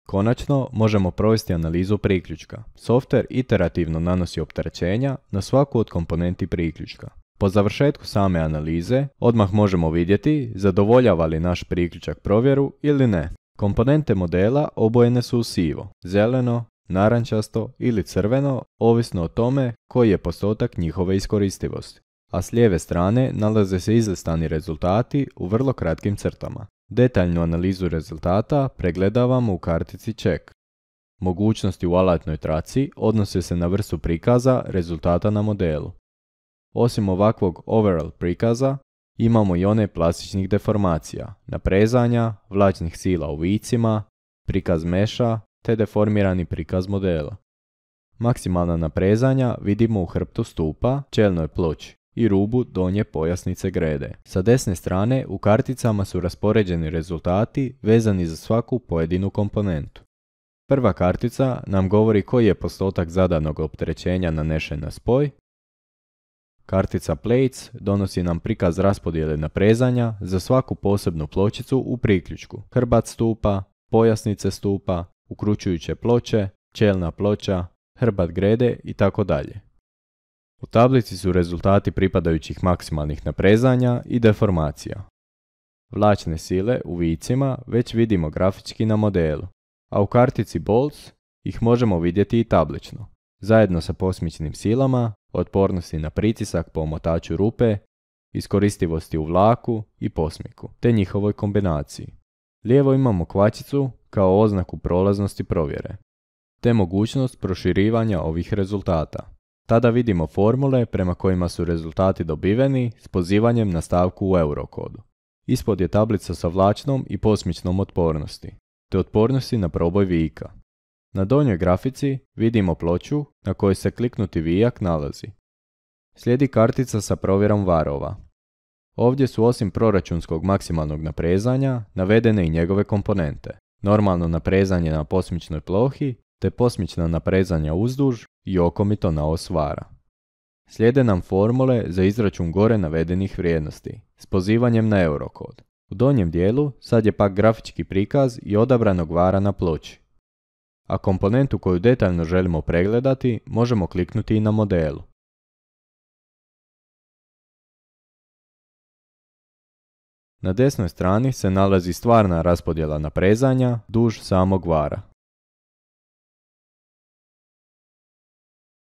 Konačno, možemo provesti analizu priključka. Softver iterativno nanosi opterećenja na svaku od komponenti priključka. Po završetku same analize, odmah možemo vidjeti zadovoljava li naš priključak provjeru ili ne. Komponente modela obojene su u sivo, zeleno, narančasto ili crveno, ovisno o tome koji je postotak njihove iskoristivosti. A s lijeve strane nalaze se izlistani rezultati u vrlo kratkim crtama. Detaljnu analizu rezultata pregledavamo u kartici Check. Mogućnosti u alatnoj traci odnose se na vrstu prikaza rezultata na modelu. Osim ovakvog overall prikaza, imamo i one plastičnih deformacija, naprezanja, vlačnih sila u vicima, prikaz meša te deformirani prikaz modela. Maksimalna naprezanja vidimo u hrbtu stupa, čelnoj ploči i rubu donje pojasnice grede. Sa desne strane u karticama su raspoređeni rezultati vezani za svaku pojedinu komponentu. Prva kartica nam govori koji je postotak zadanog opterećenja nanešen na spoj. Kartica Plates donosi nam prikaz raspodjele naprezanja za svaku posebnu pločicu u priključku, hrbac stupa, pojasnice stupa, ukrućujuće ploče, čelna ploča, hrbat grede itd. U tablici su rezultati pripadajućih maksimalnih naprezanja i deformacija. Vlačne sile u vicima već vidimo grafički na modelu, a u kartici Bolts ih možemo vidjeti i tablično, zajedno sa posmičnim silama, otpornosti na pritisak po omotaču rupe, iskoristivosti u vlaku i posmiku, te njihovoj kombinaciji. Lijevo imamo kvačicu kao oznaku prolaznosti provjere, te mogućnost proširivanja ovih rezultata. Tada vidimo formule prema kojima su rezultati dobiveni s pozivanjem na stavku u eurokodu. Ispod je tablica sa vlačnom i posmičnom otpornosti, te otpornosti na proboj vijka. Na donjoj grafici vidimo ploču na kojoj se kliknuti vijak nalazi. Slijedi kartica sa provjerom varova. Ovdje su osim proračunskog maksimalnog naprezanja navedene i njegove komponente. Normalno naprezanje na posmičnoj plohi, te posmična naprezanja uzduž i okomito na os vara. Slijede nam formule za izračun gore navedenih vrijednosti, s pozivanjem na eurokod. U donjem dijelu sad je pak grafički prikaz i odabranog vara na ploči. A komponentu koju detaljno želimo pregledati možemo kliknuti i na modelu. Na desnoj strani se nalazi stvarna raspodjela naprezanja duž samog vara.